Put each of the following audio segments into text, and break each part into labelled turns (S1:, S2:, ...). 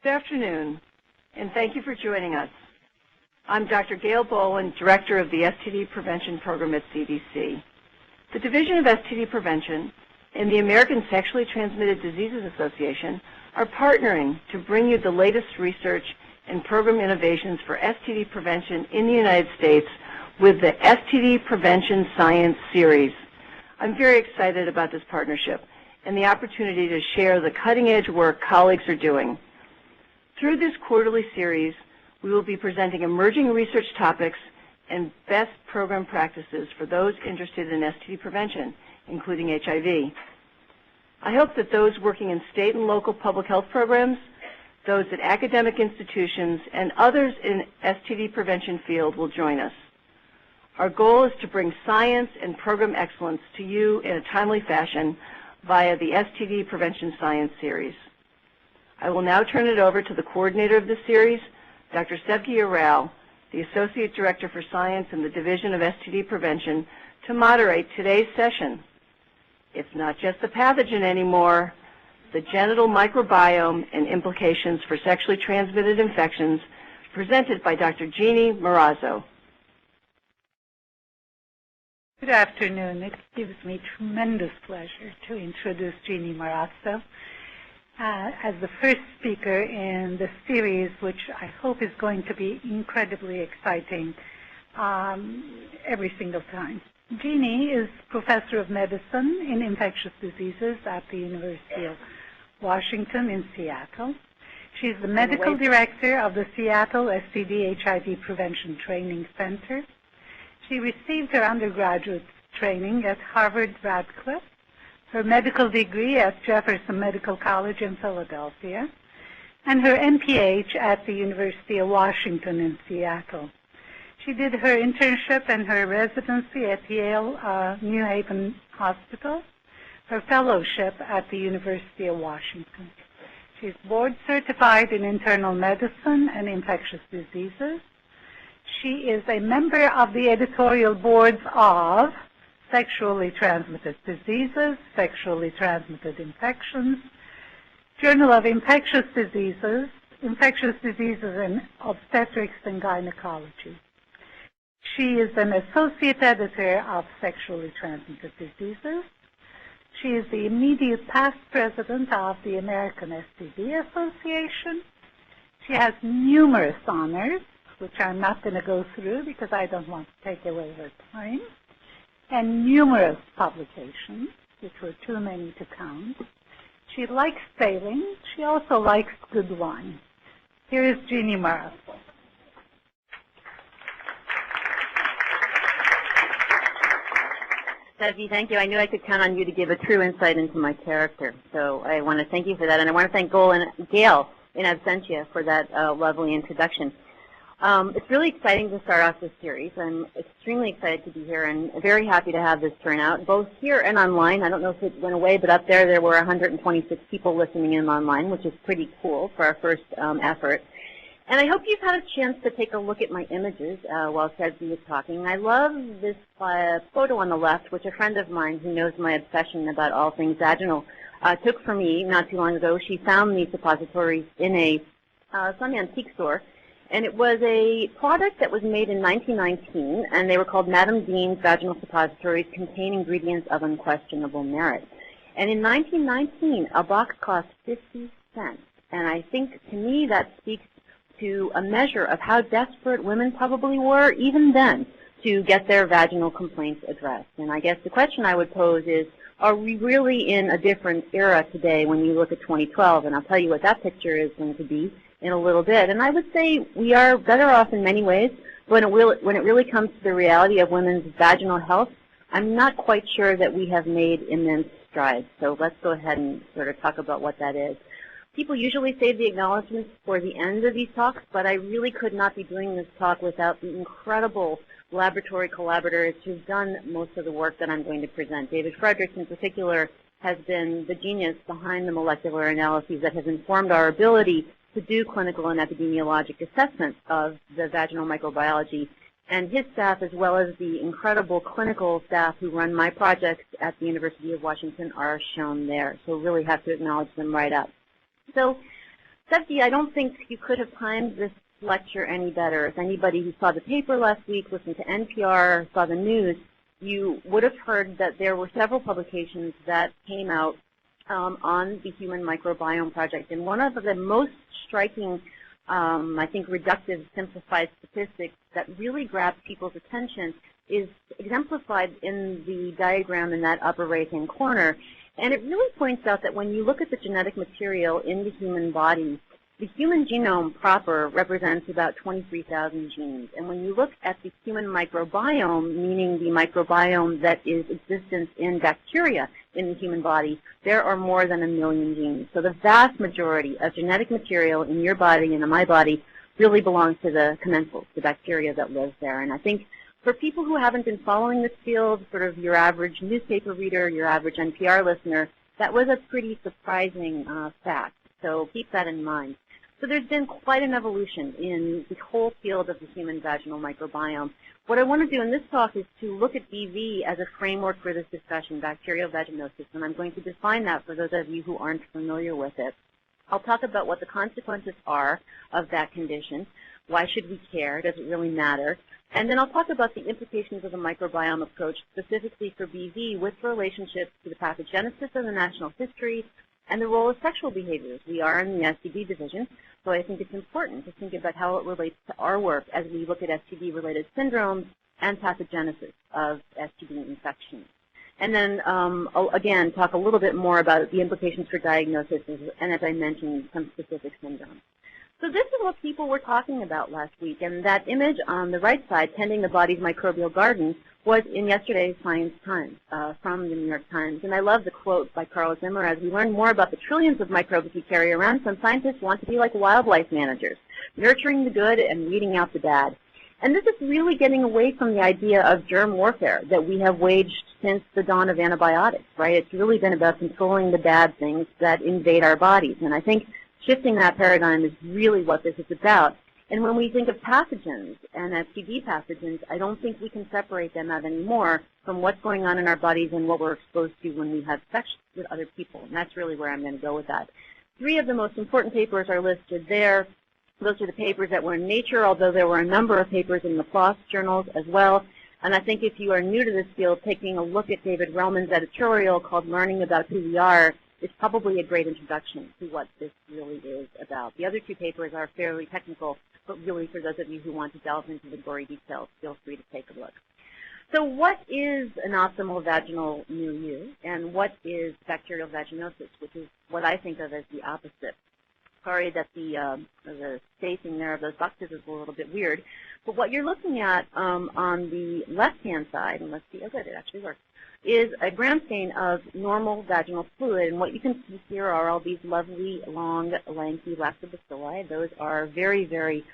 S1: Good afternoon, and thank you for joining us. I'm Dr. Gail Boland, Director of the STD Prevention Program at CDC. The Division of STD Prevention and the American Sexually Transmitted Diseases Association are partnering to bring you the latest research and program innovations for STD prevention in the United States with the STD Prevention Science Series. I'm very excited about this partnership and the opportunity to share the cutting-edge work colleagues are doing. Through this quarterly series, we will be presenting emerging research topics and best program practices for those interested in STD prevention, including HIV. I hope that those working in state and local public health programs, those at academic institutions, and others in STD prevention field will join us. Our goal is to bring science and program excellence to you in a timely fashion via the STD Prevention Science Series. I will now turn it over to the coordinator of this series, Dr. Sevgi Rao, the Associate Director for Science in the Division of STD Prevention, to moderate today's session. It's not just the pathogen anymore, the genital microbiome and implications for sexually transmitted infections, presented by Dr. Jeanne Marrazzo.
S2: Good afternoon. It gives me tremendous pleasure to introduce Jeanne Marrazzo as the first speaker in the series, which I hope is going to be incredibly exciting every single time. Jeanne is Professor of Medicine in Infectious Diseases at the University of Washington in Seattle. She's the Medical Director of the Seattle STD HIV Prevention Training Center. She received her undergraduate training at Harvard-Radcliffe, her medical degree at Jefferson Medical College in Philadelphia, and her MPH at the University of Washington in Seattle. She did her internship and her residency at Yale New Haven Hospital, her fellowship at the University of Washington. She's board certified in internal medicine and infectious diseases. She is a member of the editorial boards of Sexually Transmitted Diseases, Sexually Transmitted Infections, Journal of Infectious Diseases in Obstetrics and Gynecology. She is an associate editor of Sexually Transmitted Diseases. She is the immediate past president of the American STD Association. She has numerous honors, which I'm not going to go through because I don't want to take away her time, and numerous publications, which were too many to count. She likes sailing. She also likes good wine. Here is Jeanne Marrazzo.
S3: Steffi, thank you. I knew I could count on you to give a true insight into my character. So I want to thank you for that, and I want to thank Gail in absentia for that lovely introduction. It's really exciting to start off this series. I'm extremely excited to be here and very happy to have this turnout, both here and online. I don't know if it went away, but up there were 126 people listening in online, which is pretty cool for our first effort. And I hope you've had a chance to take a look at my images while Sevgi was talking. I love this photo on the left, which a friend of mine who knows my obsession about all things vaginal took for me not too long ago. She found these suppositories in some antique store. And it was a product that was made in 1919, and they were called Madame Dean's Vaginal Suppositories Contain Ingredients of Unquestionable Merit. And in 1919, a box cost 50 cents. And I think, to me, that speaks to a measure of how desperate women probably were, even then, to get their vaginal complaints addressed. And I guess the question I would pose is, are we really in a different era today when you look at 2012? And I'll tell you what that picture is going to be in a little bit. And I would say we are better off in many ways. When it really comes to the reality of women's vaginal health, I'm not quite sure that we have made immense strides. So let's go ahead and sort of talk about what that is. People usually save the acknowledgments for the end of these talks, but I really could not be doing this talk without the incredible laboratory collaborators who've done most of the work that I'm going to present. David Fredericks, in particular, has been the genius behind the molecular analyses that have informed our ability to do clinical and epidemiologic assessments of the vaginal microbiology. And his staff, as well as the incredible clinical staff who run my projects at the University of Washington, are shown there. So really have to acknowledge them right up. So Steffi, I don't think you could have timed this lecture any better. If anybody who saw the paper last week, listened to NPR, saw the news, you would have heard that there were several publications that came out on the Human Microbiome Project. And one of the most striking, I think, reductive, simplified statistics that really grabs people's attention is exemplified in the diagram in that upper right-hand corner. And it really points out that when you look at the genetic material in the human body, the human genome proper represents about 23,000 genes. And when you look at the human microbiome, meaning the microbiome that is existence in bacteria in the human body, there are more than 1 million genes. So the vast majority of genetic material in your body and in my body really belongs to the commensals, the bacteria that lives there. And I think for people who haven't been following this field, sort of your average newspaper reader, your average NPR listener, that was a pretty surprising fact. So keep that in mind. So there's been quite an evolution in the whole field of the human vaginal microbiome. What I want to do in this talk is to look at BV as a framework for this discussion, bacterial vaginosis, and I'm going to define that for those of you who aren't familiar with it. I'll talk about what the consequences are of that condition. Why should we care? Does it really matter? And then I'll talk about the implications of the microbiome approach, specifically for BV, with relationship to the pathogenesis of the national history and the role of sexual behaviors. We are in the STD division, so I think it's important to think about how it relates to our work as we look at STD-related syndromes and pathogenesis of STD infections. And then, I'll again talk a little bit more about the implications for diagnosis and, as I mentioned, some specific syndromes. So this is what people were talking about last week, and that image on the right side, Tending the Body's Microbial Garden, was in yesterday's Science Times from the New York Times. And I love the quote by Carl Zimmer: as we learn more about the trillions of microbes we carry around, some scientists want to be like wildlife managers, nurturing the good and weeding out the bad. And this is really getting away from the idea of germ warfare that we have waged since the dawn of antibiotics, right? It's really been about controlling the bad things that invade our bodies. And I think shifting that paradigm is really what this is about. And when we think of pathogens and STD pathogens, I don't think we can separate them out anymore from what's going on in our bodies and what we're exposed to when we have sex with other people. And that's really where I'm going to go with that. 3 of the most important papers are listed there. Those are the papers that were in Nature, although there were a number of papers in the PLOS journals as well. And I think if you are new to this field, taking a look at David Relman's editorial called Learning About Who We Are is probably a great introduction to what this really is about. The other 2 papers are fairly technical, but really for those of you who want to delve into the gory details, feel free to take a look. So what is an optimal vaginal milieu, and what is bacterial vaginosis, which is what I think of as the opposite? Sorry that the spacing there of those boxes is a little bit weird, but what you're looking at on the left-hand side, and let's see, oh good, it actually works, is a gram stain of normal vaginal fluid. And what you can see here are all these lovely, long, lanky lactobacilli. Those are very, very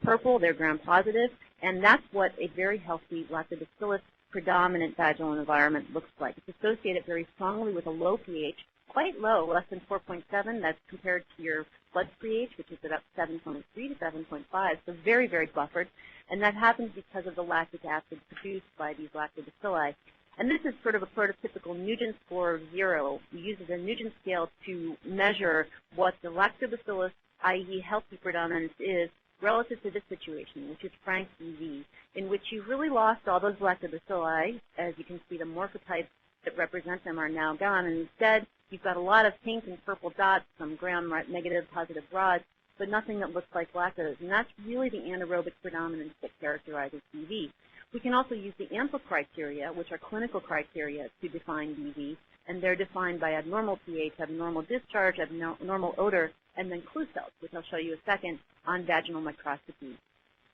S3: purple. They're gram-positive. And that's what a very healthy lactobacillus predominant vaginal environment looks like. It's associated very strongly with a low pH, quite low, less than 4.7. That's compared to your blood pH, which is about 7.3 to 7.5. So very, very buffered. And that happens because of the lactic acid produced by these lactobacilli. And this is sort of a prototypical Nugent score of 0. We use a Nugent scale to measure what the lactobacillus, i.e. healthy predominance, is relative to this situation, which is frank BV, in which you've really lost all those lactobacilli. As you can see, the morphotypes that represent them are now gone, and instead you've got a lot of pink and purple dots, some gram-negative, positive rods, but nothing that looks like lactose. And that's really the anaerobic predominance that characterizes BV. We can also use the AMPA criteria, which are clinical criteria, to define BV, and they're defined by abnormal pH, abnormal discharge, abnormal odor, and then clue cells, which I'll show you in a second, on vaginal microscopy.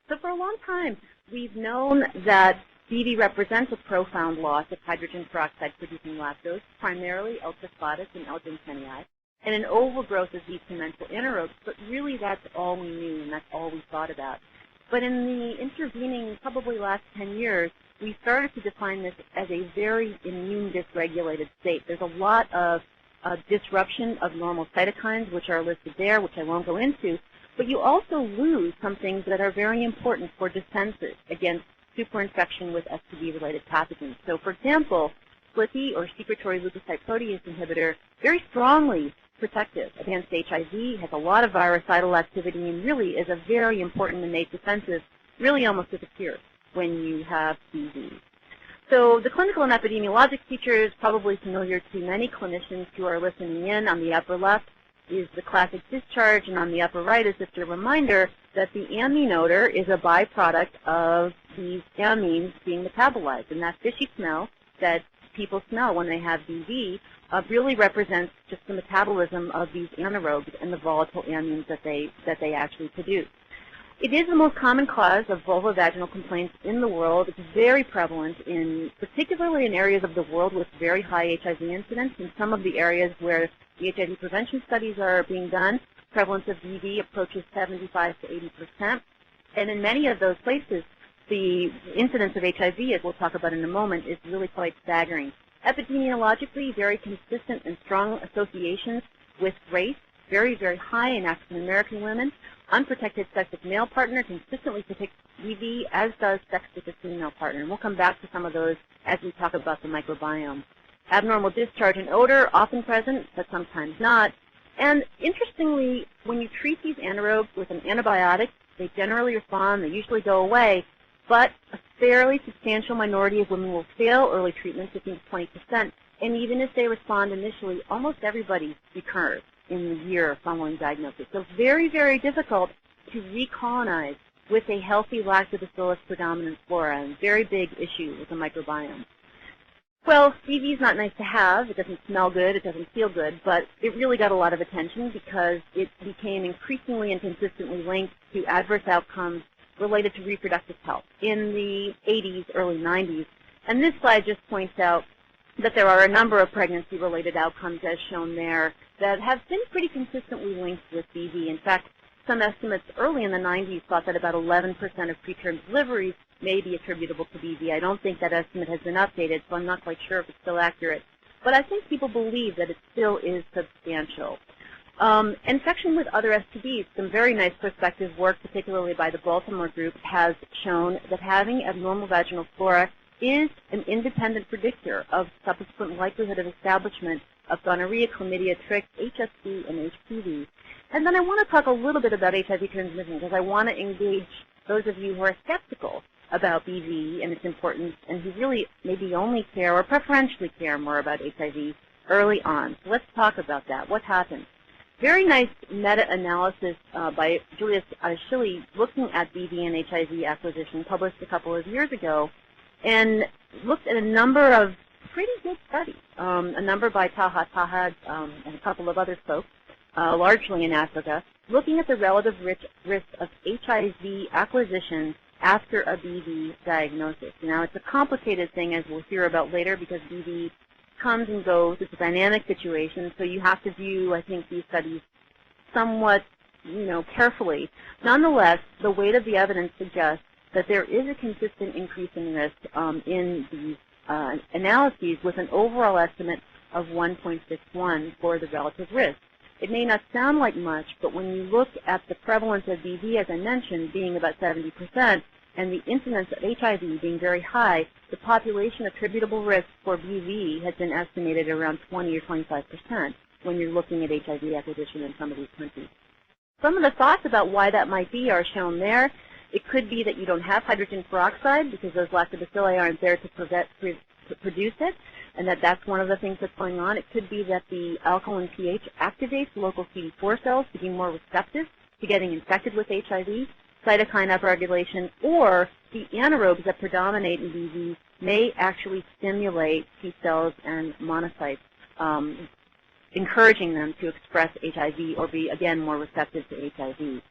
S3: So for a long time, we've known that BV represents a profound loss of hydrogen peroxide-producing lactose, primarily L. cisplatus and L. ginsenii, and an overgrowth of these commensal anaerobes, but really that's all we knew and that's all we thought about. But in the intervening, probably last 10 years, we started to define this as a very immune dysregulated state. There's a lot of disruption of normal cytokines, which are listed there, which I won't go into, but you also lose some things that are very important for defenses against superinfection with STD-related pathogens. So, for example, SLITI, or secretory leukocyte protease inhibitor, very strongly protective against HIV, has a lot of virucidal activity, and really is a very important innate defensive, really almost disappears when you have BV. So the clinical and epidemiologic feature is probably familiar to many clinicians who are listening in. On the upper left is the classic discharge, and on the upper right is just a reminder that the amine odor is a byproduct of these amines being metabolized. And that fishy smell that people smell when they have BV really represents just the metabolism of these anaerobes and the volatile amines that they actually produce. It is the most common cause of vulvovaginal complaints in the world. It's very prevalent particularly in areas of the world with very high HIV incidence. In some of the areas where the HIV prevention studies are being done, prevalence of BV approaches 75 to 80%. And in many of those places, the incidence of HIV, as we'll talk about in a moment, is really quite staggering. Epidemiologically, very consistent and strong associations with race, very, very high in African American women. Unprotected sex with male partner consistently depicts BV, as does sex with a female partner. And we'll come back to some of those as we talk about the microbiome. Abnormal discharge and odor, often present, but sometimes not. And interestingly, when you treat these anaerobes with an antibiotic, they generally respond, they usually go away, but a fairly substantial minority of women will fail early treatment, 15 to 20%, and even if they respond initially, almost everybody recurs in the year following diagnosis. So very, very difficult to recolonize with a healthy lactobacillus predominant flora, and very big issue with the microbiome. Well, BV is not nice to have. It doesn't smell good. It doesn't feel good. But it really got a lot of attention because it became increasingly and consistently linked to adverse outcomes related to reproductive health in the 80s, early 90s. And this slide just points out that there are a number of pregnancy-related outcomes, as shown there, that have been pretty consistently linked with BV. In fact, some estimates early in the 90s thought that about 11% of preterm deliveries may be attributable to BV. I don't think that estimate has been updated, so I'm not quite sure if it's still accurate. But I think people believe that it still is substantial. Infection with other STDs, some very nice prospective work, particularly by the Baltimore group, has shown that having abnormal vaginal flora is an independent predictor of subsequent likelihood of establishment of gonorrhea, chlamydia, trich, HSV, and HPV. And then I want to talk a little bit about HIV transmission because I want to engage those of you who are skeptical about BV and its importance and who really maybe only care or preferentially care more about HIV early on. So let's talk about that. What happened? Very nice meta-analysis by Julius Ashili looking at BV and HIV acquisition, published a couple of years ago, and looked at a number of pretty good studies, a number by Taha and a couple of other folks, largely in Africa, looking at the relative risk of HIV acquisition after a BV diagnosis. Now, it's a complicated thing, as we'll hear about later, because BV comes and goes. It's a dynamic situation, so you have to view, I think, these studies somewhat, carefully. Nonetheless, the weight of the evidence suggests that there is a consistent increase in risk in these analyses with an overall estimate of 1.61 for the relative risk. It may not sound like much, but when you look at the prevalence of BV, as I mentioned, being about 70%, and the incidence of HIV being very high, the population attributable risk for BV has been estimated around 20 or 25% when you're looking at HIV acquisition in some of these countries. Some of the thoughts about why that might be are shown there. It could be that you don't have hydrogen peroxide because those lactobacilli aren't there to produce it, and that's one of the things that's going on. It could be that the alkaline pH activates local CD4 cells to be more receptive to getting infected with HIV, cytokine upregulation, or the anaerobes that predominate in BV may actually stimulate T cells and monocytes, encouraging them to express HIV or be, again, more receptive to HIV.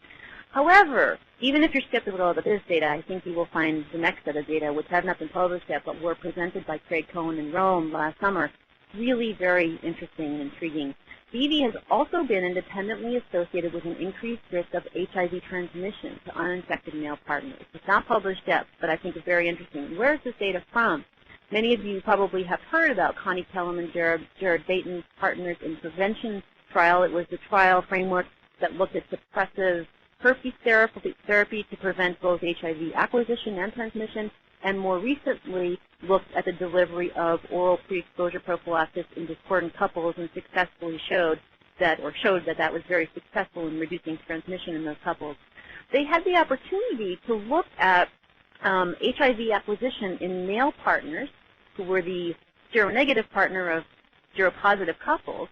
S3: However, even if you're skeptical about this data, I think you will find the next set of data, which have not been published yet, but were presented by Craig Cohen in Rome last summer, really very interesting and intriguing. BV has also been independently associated with an increased risk of HIV transmission to uninfected male partners. It's not published yet, but I think it's very interesting. Where is this data from? Many of you probably have heard about Connie Kellum and Jared Baton's Partners in Prevention trial. It was the trial framework that looked at suppressive herpes therapy to prevent both HIV acquisition and transmission, and more recently looked at the delivery of oral pre-exposure prophylaxis in discordant couples and successfully showed that, or showed that that was very successful in reducing transmission in those couples. They had the opportunity to look at HIV acquisition in male partners who were the seronegative partner of seropositive couples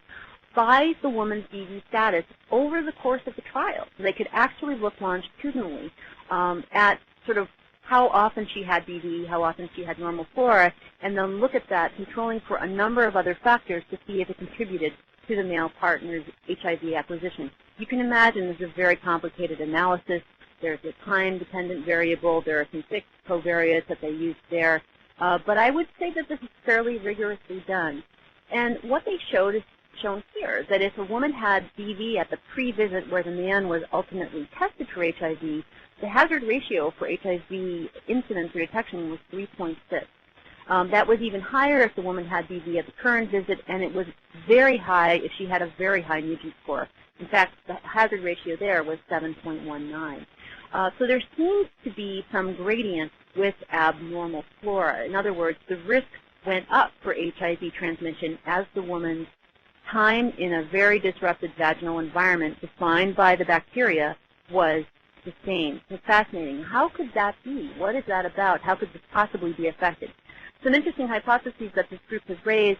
S3: by the woman's BV status over the course of the trial. So they could actually look longitudinally at sort of how often she had BV, how often she had normal flora, and then look at that, controlling for a number of other factors to see if it contributed to the male partner's HIV acquisition. You can imagine this is a very complicated analysis. There's a time-dependent variable. There are some fixed covariates that they used there. But I would say that this is fairly rigorously done. And what they showed is shown here, that if a woman had BV at the pre-visit where the man was ultimately tested for HIV, the hazard ratio for HIV incidence or detection was 3.6. That was even higher if the woman had BV at the current visit, and it was very high if she had a very high Nugent score. In fact, the hazard ratio there was 7.19. So there seems to be some gradient with abnormal flora. In other words, the risk went up for HIV transmission as the woman's time in a very disrupted vaginal environment defined by the bacteria was sustained. It's fascinating. How could that be? What is that about? How could this possibly be affected? Some interesting hypotheses that this group has raised.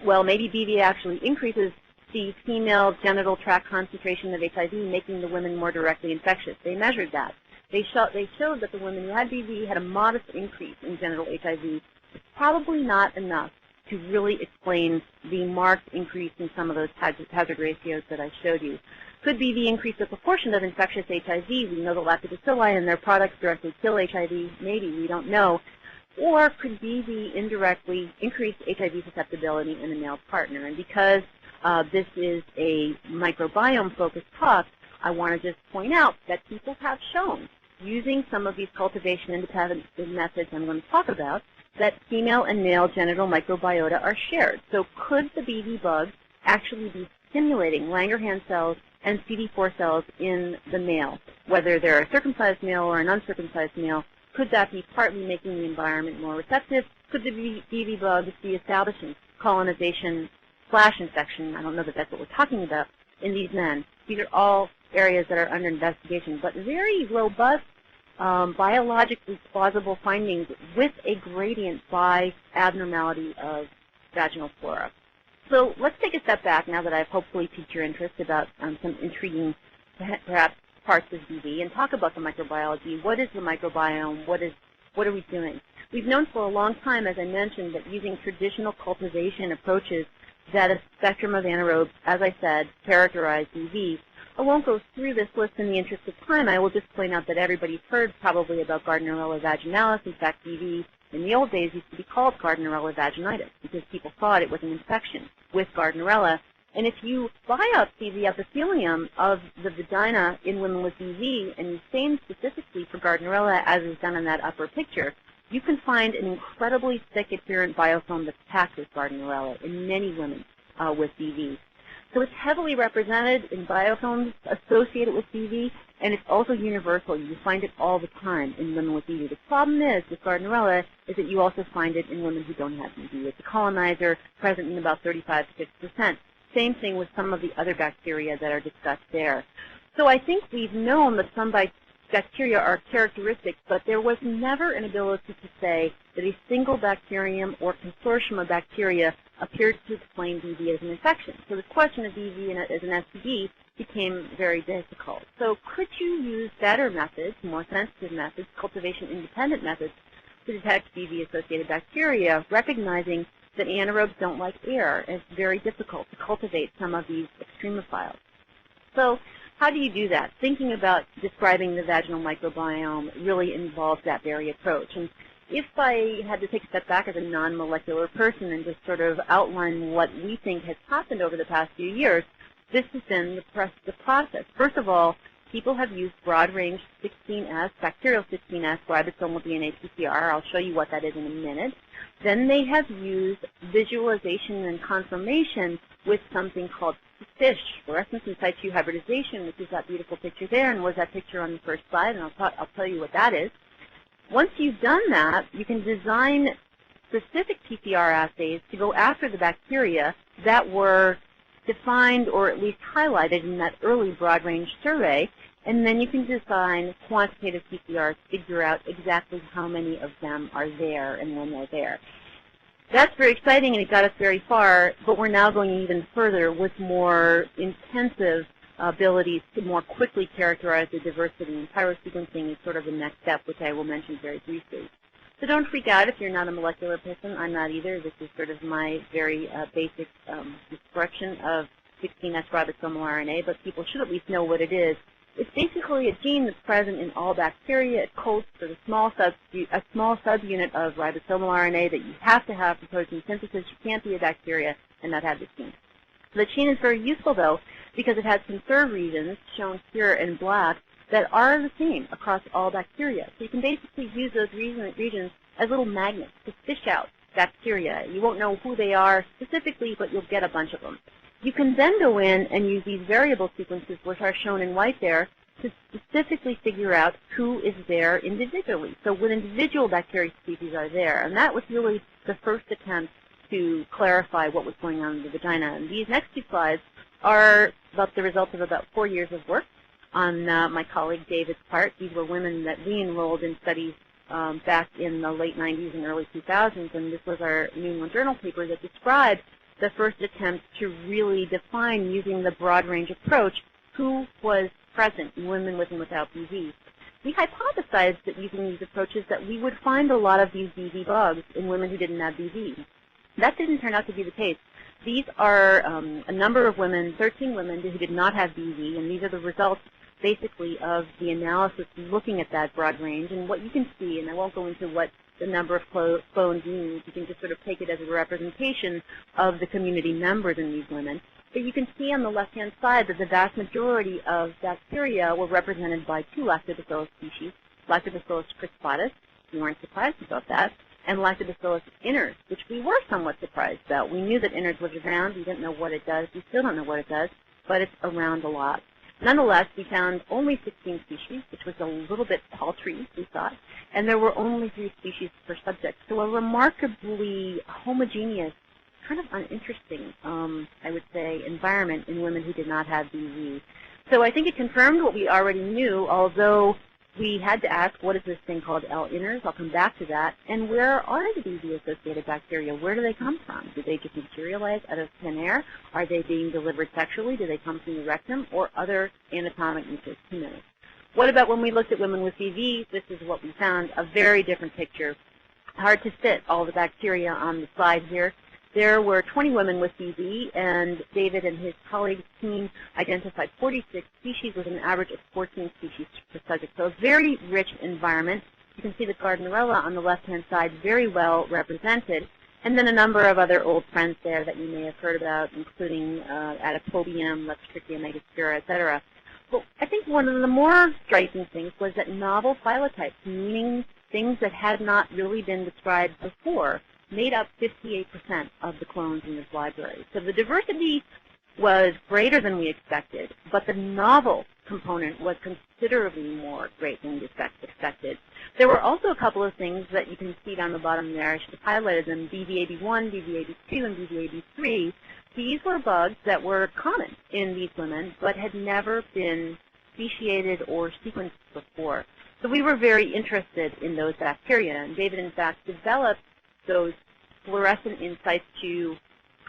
S3: Well, maybe BV actually increases the female genital tract concentration of HIV, making the women more directly infectious. They measured that. They showed that the women who had BV had a modest increase in genital HIV. It's probably not enough to really explain the marked increase in some of those hazard ratios that I showed you. Could BV increase the proportion of infectious HIV? We know the lactobacilli and their products directly kill HIV. Maybe, we don't know. Or could BV indirectly increase HIV susceptibility in a male partner? And because this is a microbiome-focused talk, I want to just point out that people have shown, using some of these cultivation-independent methods I'm going to talk about, that female and male genital microbiota are shared. So could the BV bug actually be stimulating Langerhans cells and CD4 cells in the male? Whether they're a circumcised male or an uncircumcised male, could that be partly making the environment more receptive? Could the BV bug be establishing colonization/infection? I don't know that that's what we're talking about in these men. These are all areas that are under investigation, but very robust, biologically plausible findings with a gradient by abnormality of vaginal flora. So let's take a step back now that I've hopefully piqued your interest about some intriguing, perhaps, parts of BV and talk about the microbiology. What is the microbiome? What are we doing? We've known for a long time, as I mentioned, that using traditional cultivation approaches that a spectrum of anaerobes, as I said, characterize BV. I won't go through this list in the interest of time. I will just point out that everybody's heard probably about Gardnerella vaginalis. In fact, BV in the old days used to be called Gardnerella vaginitis because people thought it was an infection with Gardnerella. And if you biopsy the epithelium of the vagina in women with BV and you stain specifically for Gardnerella, as is done in that upper picture, you can find an incredibly thick adherent biofilm that's packed with Gardnerella in many women with BV. So it's heavily represented in biofilms associated with BV, and it's also universal. You find it all the time in women with BV. The problem is with Gardnerella is that you also find it in women who don't have BV. It's a colonizer present in about 35 to 50%. Same thing with some of the other bacteria that are discussed there. So I think we've known that some bacteria are characteristic, but there was never an ability to say that a single bacterium or consortium of bacteria appeared to explain BV as an infection. So the question of BV as an STD became very difficult. So could you use better methods, more sensitive methods, cultivation-independent methods, to detect BV-associated bacteria, recognizing that anaerobes don't like air, and it's very difficult to cultivate some of these extremophiles. So how do you do that? Thinking about describing the vaginal microbiome really involves that very approach. And if I had to take a step back as a non-molecular person and just sort of outline what we think has happened over the past few years, this has been the process. First of all, people have used broad-range 16S, bacterial 16S, ribosomal DNA PCR. I'll show you what that is in a minute. Then they have used visualization and confirmation with something called FISH, fluorescence in situ hybridization, which is that beautiful picture there, and was that picture on the first slide, and I'll tell you what that is. Once you've done that, you can design specific PCR assays to go after the bacteria that were defined or at least highlighted in that early broad-range survey, and then you can design quantitative PCRs to figure out exactly how many of them are there and when they're there. That's very exciting, and it got us very far, but we're now going even further with more intensive abilities to more quickly characterize the diversity, and pyrosequencing is sort of the next step, which I will mention very briefly. So don't freak out if you're not a molecular person. I'm not either. This is sort of my very basic description of 16S ribosomal RNA, but people should at least know what it is. It's basically a gene that's present in all bacteria. It codes for a small subunit of ribosomal RNA that you have to have for protein synthesis. You can't be a bacteria and not have this gene. The gene is very useful, though, because it has conserved regions, shown here in black, that are the same across all bacteria. So you can basically use those regions as little magnets to fish out bacteria. You won't know who they are specifically, but you'll get a bunch of them. You can then go in and use these variable sequences, which are shown in white there, to specifically figure out who is there individually. So what individual bacteria species are there. And that was really the first attempt to clarify what was going on in the vagina. And these next two slides are about the result of about 4 years of work on my colleague David's part. These were women that we enrolled in studies back in the late 90s and early 2000s, and this was our New England Journal paper that described the first attempt to really define, using the broad-range approach, who was present in women with and without BV. We hypothesized that using these approaches that we would find a lot of these BV bugs in women who didn't have BV. That didn't turn out to be the case. These are a number of women, 13 women, who did not have BV, and these are the results basically of the analysis looking at that broad range. And what you can see, and I won't go into what the number of clones means, you can just sort of take it as a representation of the community members in these women. But you can see on the left-hand side that the vast majority of bacteria were represented by two Lactobacillus species, Lactobacillus crispatus, we weren't surprised about that, and Lactobacillus inners, which we were somewhat surprised about. We knew that inners was around. We didn't know what it does. We still don't know what it does, but it's around a lot. Nonetheless, we found only 16 species, which was a little bit paltry, we thought, and there were only 3 species per subject. So a remarkably homogeneous, kind of uninteresting, I would say, environment in women who did not have BV. So I think it confirmed what we already knew, although we had to ask, what is this thing called L. inners? I'll come back to that. And where are the BV-associated bacteria? Where do they come from? Do they just materialize out of thin air? Are they being delivered sexually? Do they come from the rectum or other anatomic niches? Who knows? What about when we looked at women with BV? This is what we found, a very different picture. Hard to fit all the bacteria on the slide here. There were 20 women with BV, and David and his colleagues' team identified 46 species with an average of 14 species per subject. So a very rich environment. You can see the Gardnerella on the left-hand side very well represented, and then a number of other old friends there that you may have heard about, including Adapobium, Leptotrichia megaspira, etc. But I think one of the more striking things was that novel phylotypes, meaning things that had not really been described before, made up 58% of the clones in this library. So the diversity was greater than we expected, but the novel component was considerably more great than we expected. There were also a couple of things that you can see down the bottom there. I should have highlighted them, BV81, BV82, and BV83. These were bugs that were common in these women, but had never been speciated or sequenced before. So we were very interested in those bacteria, and David, in fact, developed those fluorescent in situ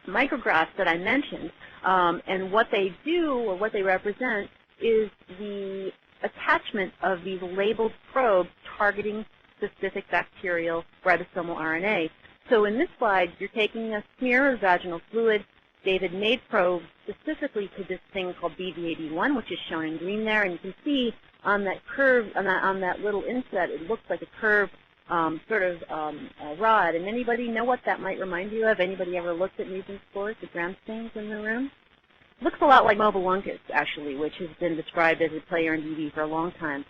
S3: micrographs that I mentioned, and what they do, or what they represent, is the attachment of these labeled probes targeting specific bacterial ribosomal RNA. So in this slide, you're taking a smear of vaginal fluid. David made probes specifically to this thing called BV81, which is shown in green there, and you can see on that curve, on that little inset, it looks like a curved rod. And anybody know what that might remind you of? Anybody ever looked at mutant spores, the gram stains in the room? Looks a lot like Mobilunkus, actually, which has been described as a player in BV for a long time.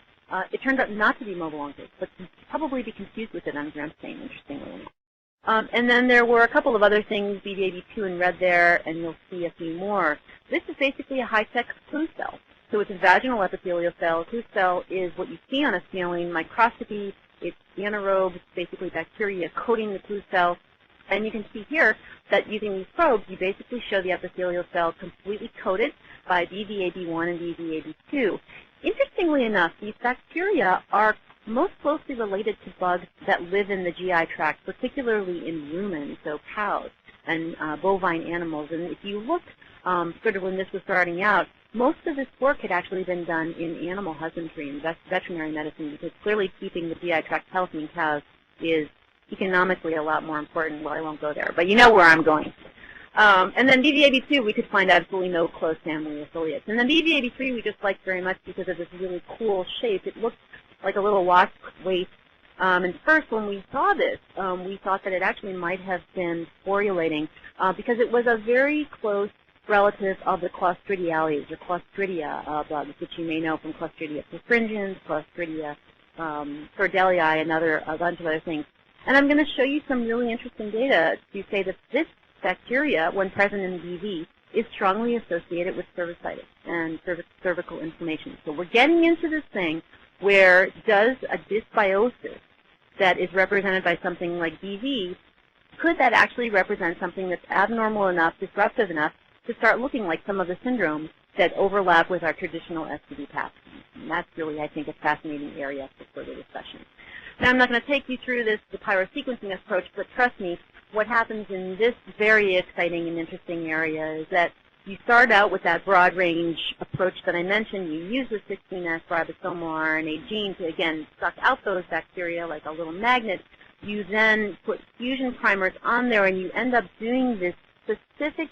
S3: It turned out not to be Mobilunkus, but to probably be confused with it on gram stain, interestingly enough. And then there were a couple of other things, BV82 in red there, and you'll see a few more. This is basically a high-tech clue cell. So it's a vaginal epithelial cell. Clue cell is what you see on a scaling microscopy. It's anaerobe, it's basically bacteria coating the clue cell. And you can see here that using these probes, you basically show the epithelial cell completely coated by BVAB1 and BVAB2. Interestingly enough, these bacteria are most closely related to bugs that live in the GI tract, particularly in rumens, so cows and bovine animals. And if you look sort of when this was starting out, most of this work had actually been done in animal husbandry and veterinary medicine, because clearly keeping the GI tract healthy in cows is economically a lot more important. Well, I won't go there, but you know where I'm going. And then BVAB2, we could find absolutely no close family affiliates. And then BVAB3 we just liked very much because of this really cool shape. It looked like a little wasp waist. And first, when we saw this, we thought that it actually might have been sporulating because it was a very close relative of the Clostridiales, or Clostridia bugs, which you may know from Clostridia perfringens, Clostridia sordelii, and a bunch of other things. And I'm going to show you some really interesting data to say that this bacteria, when present in BV, is strongly associated with cervicitis and cervical inflammation. So we're getting into this thing where does a dysbiosis that is represented by something like BV, could that actually represent something that's abnormal enough, disruptive enough, to start looking like some of the syndromes that overlap with our traditional STD pathways? And that's really, I think, a fascinating area for further discussion. Now, I'm not going to take you through the pyrosequencing approach, but trust me, what happens in this very exciting and interesting area is that you start out with that broad range approach that I mentioned. You use the 16S ribosomal RNA gene to, again, suck out those bacteria like a little magnet. You then put fusion primers on there, and you end up doing this specific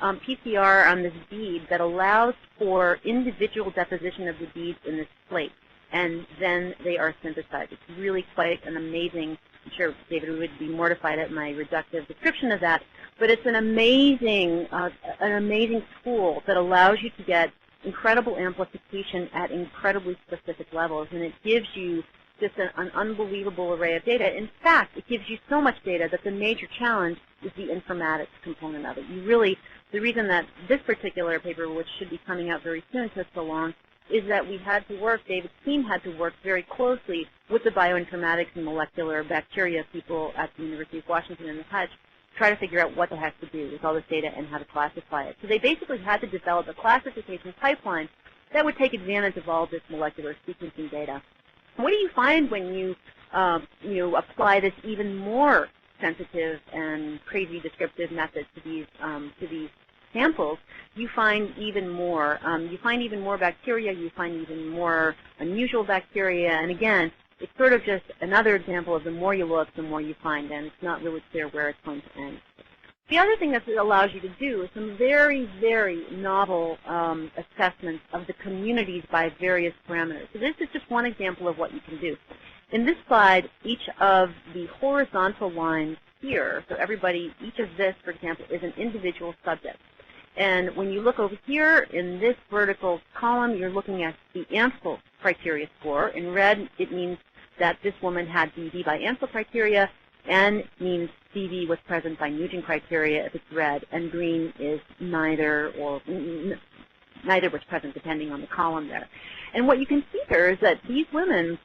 S3: PCR on this bead that allows for individual deposition of the beads in this plate. And then they are synthesized. It's really quite an amazing, I'm sure David would be mortified at my reductive description of that, but it's an amazing tool that allows you to get incredible amplification at incredibly specific levels, and it gives you just an unbelievable array of data. In fact, it gives you so much data that the major challenge is the informatics component of it. The reason that this particular paper, which should be coming out very soon, took so long, is that we had to work, David's team had to work very closely with the bioinformatics and molecular bacteria people at the University of Washington and the Hutch to try to figure out what the heck to do with all this data and how to classify it. So they basically had to develop a classification pipeline that would take advantage of all this molecular sequencing data. What do you find when you apply this even more sensitive and crazy descriptive methods to these samples? You find even more. You find even more bacteria. You find even more unusual bacteria. And again, it's sort of just another example of the more you look, the more you find, and it's not really clear where it's going to end. The other thing that it allows you to do is some very, very novel assessments of the communities by various parameters. So this is just one example of what you can do. In this slide, each of the horizontal lines here, so each of this, for example, is an individual subject. And when you look over here in this vertical column, you're looking at the Ansel criteria score. In red, it means that this woman had BV by Ansel criteria, and means BV was present by Nugent criteria if it's red, and green is neither was present depending on the column there. And what you can see here is that these women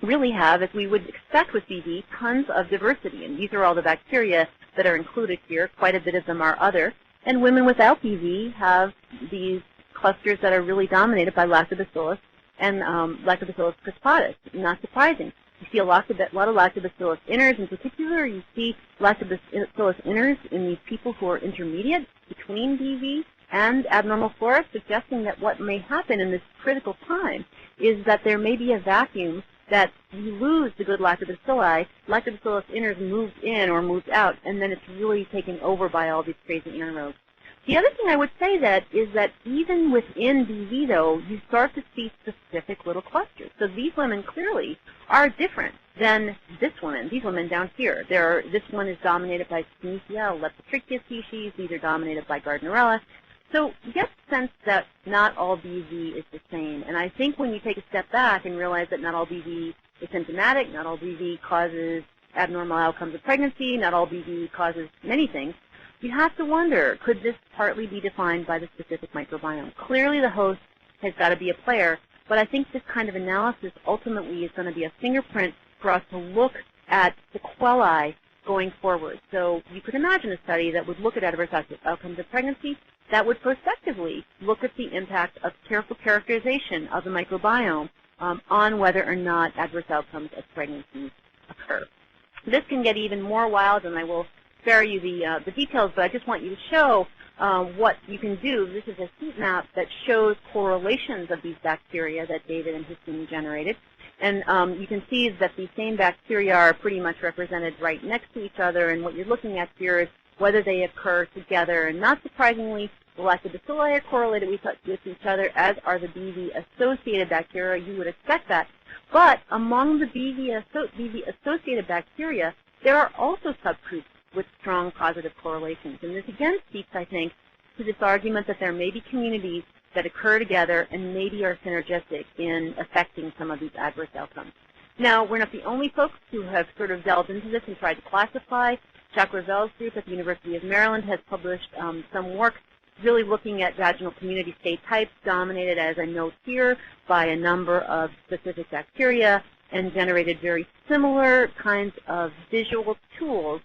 S3: really have, as we would expect with BV, tons of diversity. And these are all the bacteria that are included here. Quite a bit of them are other. And women without BV have these clusters that are really dominated by Lactobacillus and Lactobacillus crispatus. Not surprising. You see a lot of Lactobacillus inners. In particular, you see Lactobacillus inners in these people who are intermediate between BV and abnormal flora, suggesting that what may happen in this critical time is that there may be a vacuum, that you lose the good lactobacilli, Lactobacillus inners moves in or moves out, and then it's really taken over by all these crazy anaerobes. The other thing I would say is that even within BV, though, you start to see specific little clusters. So these women clearly are different than this woman, these women down here. This one is dominated by Senecio leptotrichia species. These are dominated by Gardnerella. So you get the sense that not all BV is the same. And I think when you take a step back and realize that not all BV is symptomatic, not all BV causes abnormal outcomes of pregnancy, not all BV causes many things, you have to wonder, could this partly be defined by the specific microbiome? Clearly the host has got to be a player, but I think this kind of analysis ultimately is going to be a fingerprint for us to look at sequelae going forward. So you could imagine a study that would look at adverse outcomes of pregnancy that would prospectively look at the impact of careful characterization of the microbiome on whether or not adverse outcomes of pregnancy occur. This can get even more wild, and I will spare you the details, but I just want you to show what you can do. This is a heat map that shows correlations of these bacteria that David and his team generated. And you can see that the same bacteria are pretty much represented right next to each other, and what you're looking at here is whether they occur together. And not surprisingly, the lactobacilli are correlated with each other, as are the BV-associated bacteria. You would expect that. But among the BV-associated bacteria, there are also subgroups with strong positive correlations. And this again speaks, I think, to this argument that there may be communities that occur together and maybe are synergistic in affecting some of these adverse outcomes. Now, we're not the only folks who have sort of delved into this and tried to classify. Jacques Ravel's group at the University of Maryland has published some work really looking at vaginal community state types, dominated, as I note here, by a number of specific bacteria, and generated very similar kinds of visual tools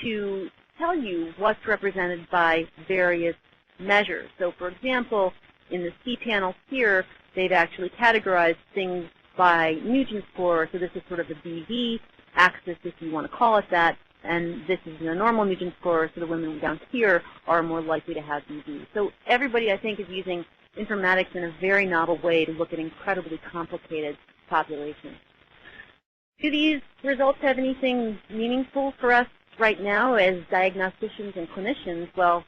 S3: to tell you what's represented by various measures. So, for example, in the C panel here, they've actually categorized things by Nugent score. So this is sort of the BV axis, if you want to call it that, and this is the normal Nugent score, so the women down here are more likely to have BV. So everybody, I think, is using informatics in a very novel way to look at incredibly complicated populations. Do these results have anything meaningful for us right now as diagnosticians and clinicians? Well,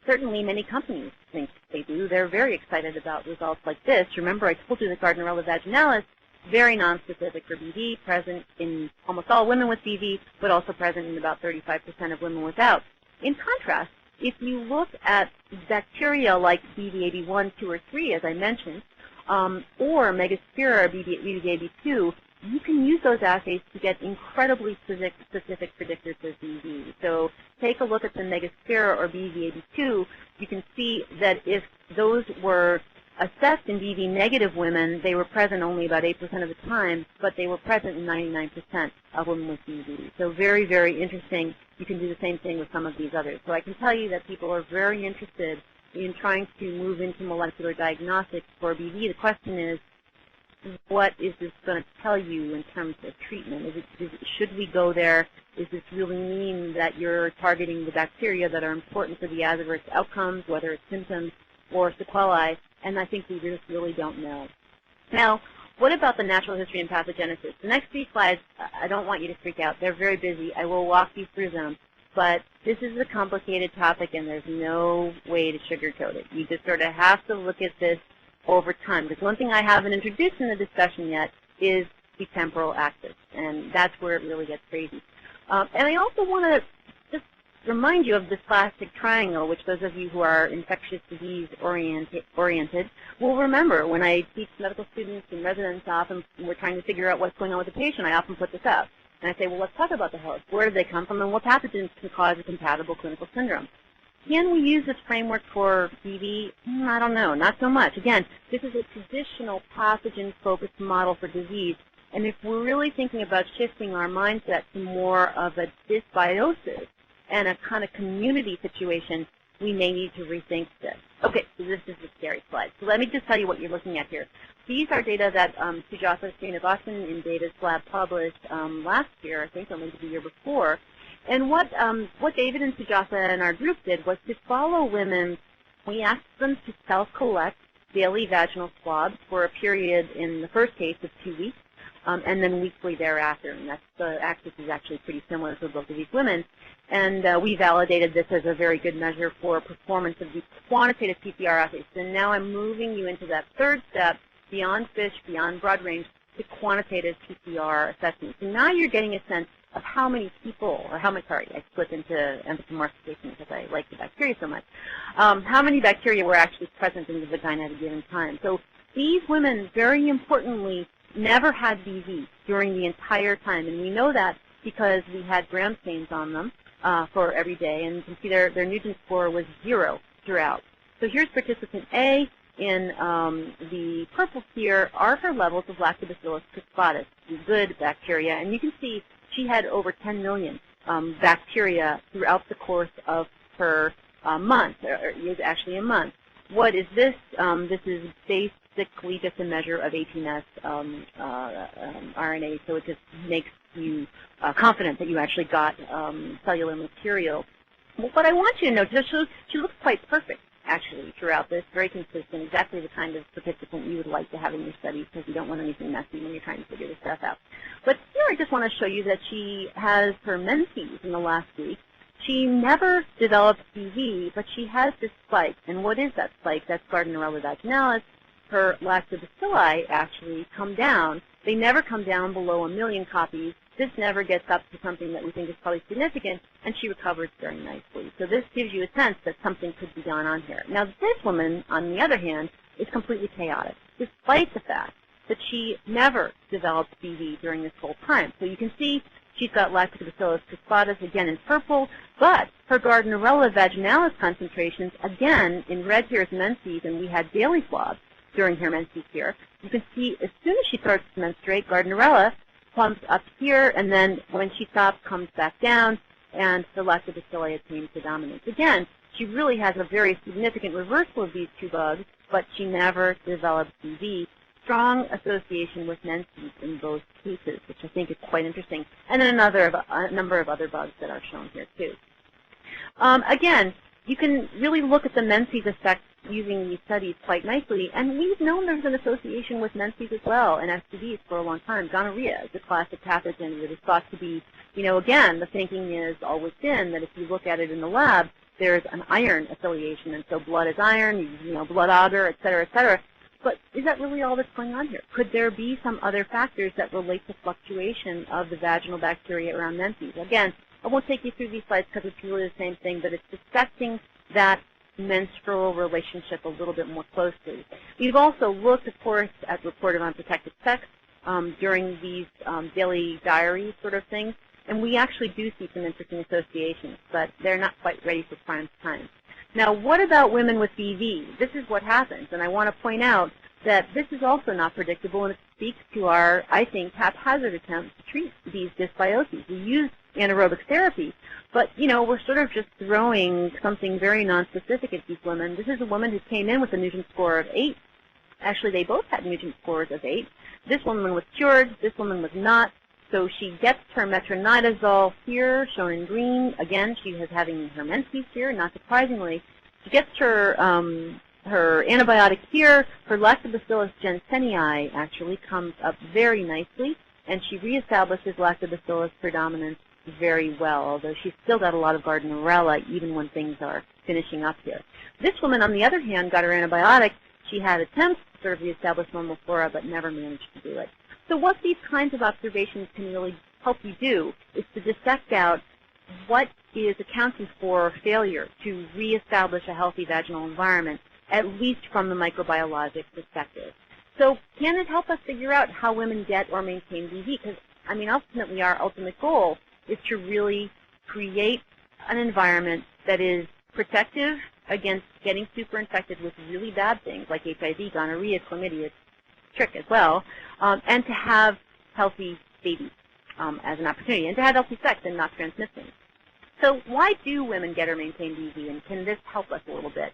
S3: certainly many companies think they do. They're very excited about results like this. Remember, I told you that Gardnerella vaginalis, very nonspecific for BV, present in almost all women with BV, but also present in about 35% of women without. In contrast, if you look at bacteria like BV-AB1, 2, or 3, as I mentioned, or Megaspira or BV-AB2, you can use those assays to get incredibly specific predictors of BV. So take a look at the Megaspira or BV-AB2. You can see that if those were assessed in BV-negative women, they were present only about 8% of the time, but they were present in 99% of women with BV. So very, very interesting. You can do the same thing with some of these others. So I can tell you that people are very interested in trying to move into molecular diagnostics for BV. The question is, what is this going to tell you in terms of treatment? Should we go there? Does this really mean that you're targeting the bacteria that are important for the adverse outcomes, whether it's symptoms or sequelae? And I think we just really don't know. Now, what about the natural history and pathogenesis? The next 3 slides, I don't want you to freak out. They're very busy. I will walk you through them. But this is a complicated topic, and there's no way to sugarcoat it. You just sort of have to look at this over time. Because one thing I haven't introduced in the discussion yet is the temporal axis, and that's where it really gets crazy. And I also want to just remind you of this plastic triangle, which those of you who are infectious disease oriented will remember. When I teach medical students and residents often, when we're trying to figure out what's going on with the patient, I often put this up. And I say, well, let's talk about the host. Where do they come from, and what pathogens can cause a compatible clinical syndrome? Can we use this framework for BV? I don't know, not so much. Again, this is a traditional pathogen-focused model for disease, and if we're really thinking about shifting our mindset to more of a dysbiosis and a kind of community situation, we may need to rethink this. Okay, so this is the scary slide. So let me just tell you what you're looking at here. These are data that Sujatha Srinivasan in Data's lab published last year, I think, or maybe the year before. And what David and Sujatha and our group did was to follow women. We asked them to self-collect daily vaginal swabs for a period, in the first case, of 2 weeks, and then weekly thereafter. And the axis is actually pretty similar for both of these women. And we validated this as a very good measure for performance of the quantitative PCR assays. And now I'm moving you into that third step, beyond FISH, beyond broad range, to quantitative PCR assessment. So now you're getting a sense of how many people, or how many, sorry, I split into anthropomorphication because I like the bacteria so much, how many bacteria were actually present in the vagina at a given time. So these women, very importantly, never had BV during the entire time, and we know that because we had gram stains on them for every day, and you can see their Nugent score was 0 throughout. So here's participant A. In the purple here are her levels of Lactobacillus crispus, the good bacteria, and you can see she had over 10 million bacteria throughout the course of her month, or is actually a month. What is this? This is basically just a measure of 18S RNA, so it just makes you confident that you actually got cellular material. What I want you to know, she looks quite perfect, actually, throughout this, very consistent, exactly the kind of participant you would like to have in your study, because you don't want anything messy when you're trying to figure this stuff out. But here I just want to show you that she has her menses in the last week. She never developed BV, but she has this spike. And what is that spike? That's Gardnerella vaginalis. Her lactobacilli actually come down. They never come down below 1 million copies. This never gets up to something that we think is probably significant, and she recovers very nicely. So this gives you a sense that something could be going on here. Now, this woman, on the other hand, is completely chaotic, despite the fact that she never developed BV during this whole time. So you can see she's got Lactobacillus crispus, again in purple, but her Gardnerella vaginalis concentrations, again, in red here is menses, and we had daily swabs during her menses here. You can see as soon as she starts to menstruate, Gardnerella pumps up here, and then when she stops, comes back down, and the Lactobacilli attains predominance. Again, she really has a very significant reversal of these two bugs, but she never developed BV. Strong association with menses in both cases, which I think is quite interesting, and then a number of other bugs that are shown here too. Again, you can really look at the menses effect using these studies quite nicely, and we've known there's an association with menses as well and STDs for a long time. Gonorrhea is a classic pathogen that is thought to be, again, the thinking is always been that if you look at it in the lab, there's an iron affiliation, and so blood is iron, blood agar, et cetera, et cetera. But is that really all that's going on here? Could there be some other factors that relate to fluctuation of the vaginal bacteria around menses? Again, I won't take you through these slides because it's really the same thing, but it's dissecting that menstrual relationship a little bit more closely. We've also looked, of course, at reported unprotected sex during these daily diary sort of things, and we actually do see some interesting associations, but they're not quite ready for prime time. Now, what about women with BV? This is what happens, and I want to point out that this is also not predictable, and it speaks to our, I think, haphazard attempt to treat these dysbioses. We use anaerobic therapy, but, we're sort of just throwing something very nonspecific at these women. This is a woman who came in with a Nugent score of 8. Actually, they both had Nugent scores of 8. This woman was cured. This woman was not. So she gets her metronidazole here, shown in green. Again, she is having her menses here, not surprisingly. She gets her her antibiotic here. Her Lactobacillus jensenii actually comes up very nicely, and she reestablishes Lactobacillus predominance very well, although she's still got a lot of Gardnerella even when things are finishing up here. This woman, on the other hand, got her antibiotic. She had attempts to sort of reestablish normal flora, but never managed to do it. So what these kinds of observations can really help you do is to dissect out what is accounting for failure to reestablish a healthy vaginal environment, at least from the microbiologic perspective. So can it help us figure out how women get or maintain BV? Because, ultimately our ultimate goal is to really create an environment that is protective against getting super infected with really bad things like HIV, gonorrhea, chlamydia, trick as well, and to have healthy babies as an opportunity, and to have healthy sex and not transmit things. So why do women get or maintain BV, and can this help us a little bit?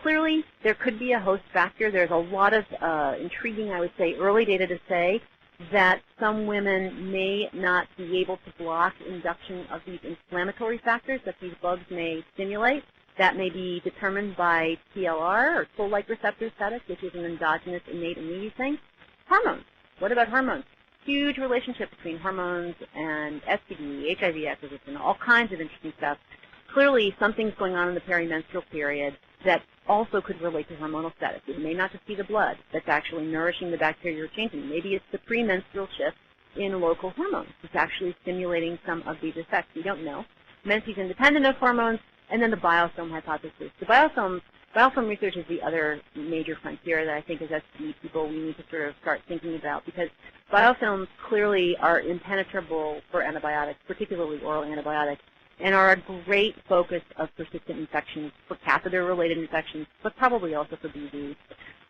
S3: Clearly, there could be a host factor. There's a lot of intriguing, I would say, early data to say that some women may not be able to block induction of these inflammatory factors that these bugs may stimulate. That may be determined by TLR, or toll-like receptor status, which is an endogenous innate immunity thing. Hormones. What about hormones? Huge relationship between hormones and STD, HIV acquisition, all kinds of interesting stuff. Clearly, something's going on in the perimenstrual period that also could relate to hormonal status. It may not just be the blood that's actually nourishing the bacteria you're changing. Maybe it's the premenstrual shift in local hormones. It's actually stimulating some of these effects. We don't know. Menses independent of hormones, and then the biofilm hypothesis. The biofilm research is the other major frontier that I think as STD people we need to sort of start thinking about, because biofilms clearly are impenetrable for antibiotics, particularly oral antibiotics, and are a great focus of persistent infections, for catheter-related infections, but probably also for BV.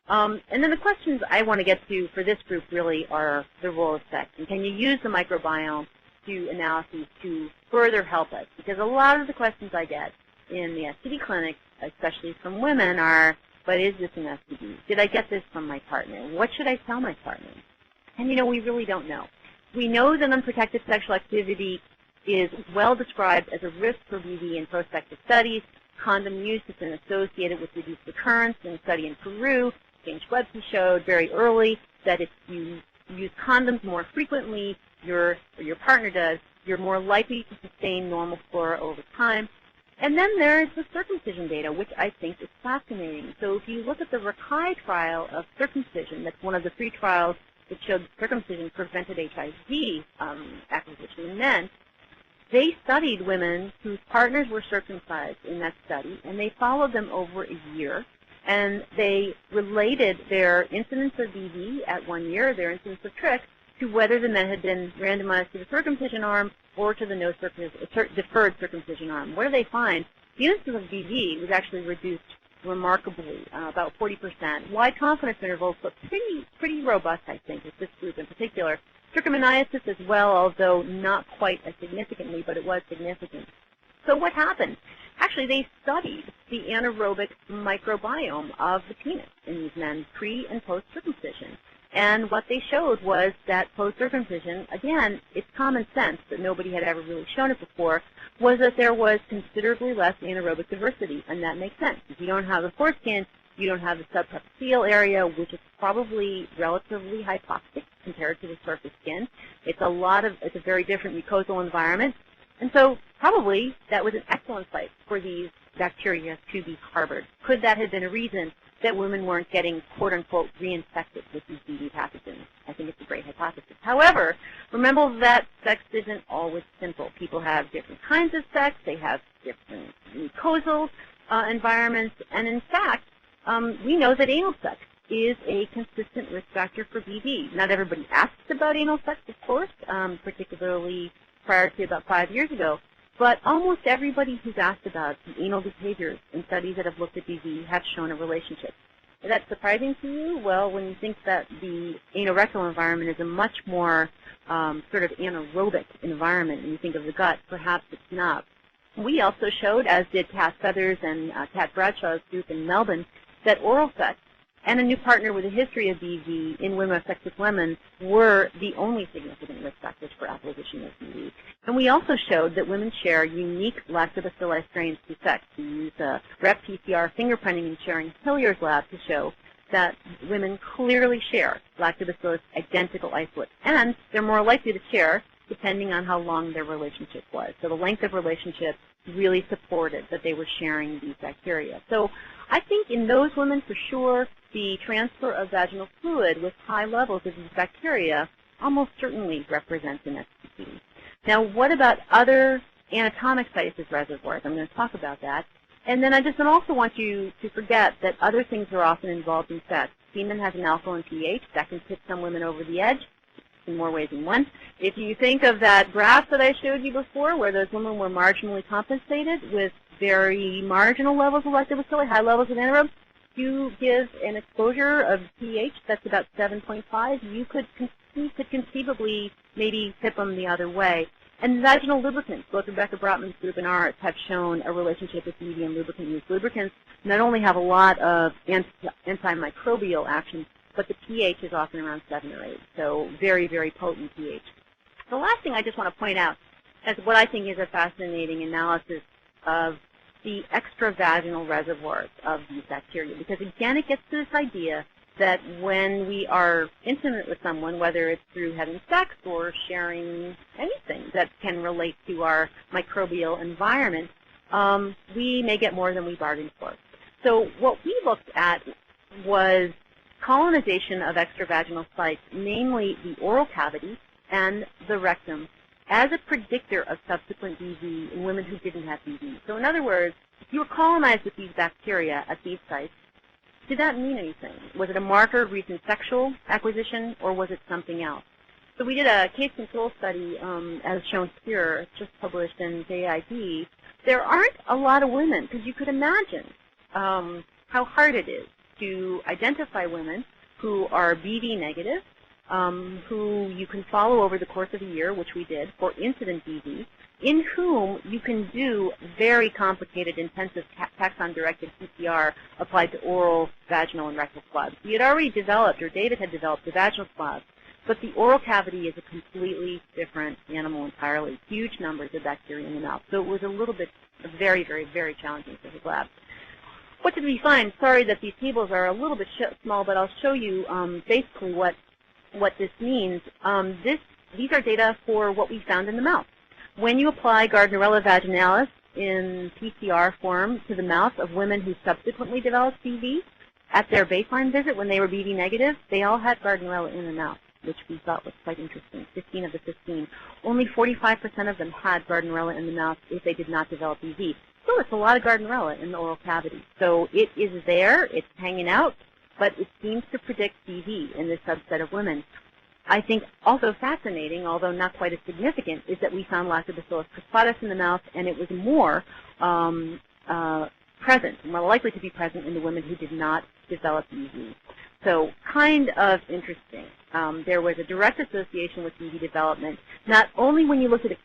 S3: And then the questions I want to get to for this group really are the role of sex. And can you use the microbiome do analyses to further help us, because a lot of the questions I get in the STD clinic, especially from women, are, but is this an STD? Did I get this from my partner? What should I tell my partner? And we really don't know. We know that unprotected sexual activity is well described as a risk for BV in prospective studies. Condom use has been associated with reduced recurrence. In a study in Peru, James Webster showed very early that if you use condoms more frequently, or your partner does, you're more likely to sustain normal flora over time. And then there's the circumcision data, which I think is fascinating. So if you look at the Rakai trial of circumcision, that's one of the 3 trials that showed circumcision prevented HIV acquisition in men, they studied women whose partners were circumcised in that study, and they followed them over a year, and they related their incidence of BV at 1 year, their incidence of trick, to whether the men had been randomized to the circumcision arm or to the deferred circumcision arm. What do they find? The incidence of BV was actually reduced remarkably, about 40%. Wide confidence intervals, but pretty robust, I think, with this group in particular. Trichomoniasis as well, although not quite as significantly, but it was significant. So what happened? Actually, they studied the anaerobic microbiome of the penis in these men pre- and post-circumcision. And what they showed was that post-circumcision, again, it's common sense, but nobody had ever really shown it before, was that there was considerably less anaerobic diversity, and that makes sense. If you don't have the foreskin, you don't have the subepithelial area, which is probably relatively hypoxic compared to the surface skin. It's a very different mucosal environment. And so probably that was an excellent site for these bacteria to be harbored. Could that have been a reason that women weren't getting, quote-unquote, reinfected with these BV pathogens? I think it's a great hypothesis. However, remember that sex isn't always simple. People have different kinds of sex. They have different mucosal environments. And in fact, we know that anal sex is a consistent risk factor for BV. Not everybody asks about anal sex, of course, particularly prior to about 5 years ago. But almost everybody who's asked about the anal behaviors in studies that have looked at BV have shown a relationship. Is that surprising to you? Well, when you think that the anorectal environment is a much more sort of anaerobic environment, and you think of the gut, perhaps it's not. We also showed, as did Kat Feathers and Kat Bradshaw's group in Melbourne, that oral sex and a new partner with a history of BV in women with sex with women were the only significant risk factors for acquisition of BV. And we also showed that women share unique lactobacilli strains through sex. We used rep PCR fingerprinting in Sharon Hillier's lab to show that women clearly share lactobacillus identical isolates, and they're more likely to share depending on how long their relationship was. So the length of relationship really supported that they were sharing these bacteria. So I think in those women, for sure, the transfer of vaginal fluid with high levels of these bacteria almost certainly represents an STD. Now, what about other anatomic sites as reservoirs? I'm going to talk about that. And then I just also want you to forget that other things are often involved in sex. Semen has an alkaline pH that can tip some women over the edge in more ways than one. If you think of that graph that I showed you before where those women were marginally compensated with very marginal levels of lactobacilli, high levels of anaerobes, you give an exposure of pH that's about 7.5, you could conceivably maybe tip them the other way. And vaginal lubricants, both Rebecca Brotman's group and ours, have shown a relationship with BV and lubricant use. Lubricants not only have a lot of antimicrobial action, but the pH is often around 7 or 8, so very, very potent pH. The last thing I just want to point out is what I think is a fascinating analysis of the extravaginal reservoirs of these bacteria, because again it gets to this idea that when we are intimate with someone, whether it's through having sex or sharing anything that can relate to our microbial environment, we may get more than we bargained for. So what we looked at was colonization of extravaginal sites, namely the oral cavity and the rectum, as a predictor of subsequent BV in women who didn't have BV. So in other words, if you were colonized with these bacteria at these sites, did that mean anything? Was it a marker of recent sexual acquisition, or was it something else? So we did a case control study, as shown here, just published in JID. There aren't a lot of women, because you could imagine how hard it is to identify women who are BV negative, who you can follow over the course of a year, which we did, for incident BV, in whom you can do very complicated intensive taxon-directed PCR applied to oral, vaginal, and rectal swabs. We had already developed, or David had developed, the vaginal swab, but the oral cavity is a completely different animal entirely, huge numbers of bacteria in the mouth. So it was a little bit very, very, very challenging for his lab. What did we find? Sorry that these tables are a little bit small, but I'll show you basically what this means. These are data for what we found in the mouth. When you apply Gardnerella vaginalis in PCR form to the mouth of women who subsequently developed BV, at their baseline visit when they were BV negative, they all had Gardnerella in the mouth, which we thought was quite interesting, 15 of the 15. Only 45% of them had Gardnerella in the mouth if they did not develop BV. Still, it's a lot of Gardnerella in the oral cavity. So it is there, it's hanging out, but it seems to predict BV in this subset of women. I think also fascinating, although not quite as significant, is that we found Lactobacillus crispatus in the mouth, and it was more present, more likely to be present in the women who did not develop BV. So kind of interesting. There was a direct association with BV development, not only when you looked at it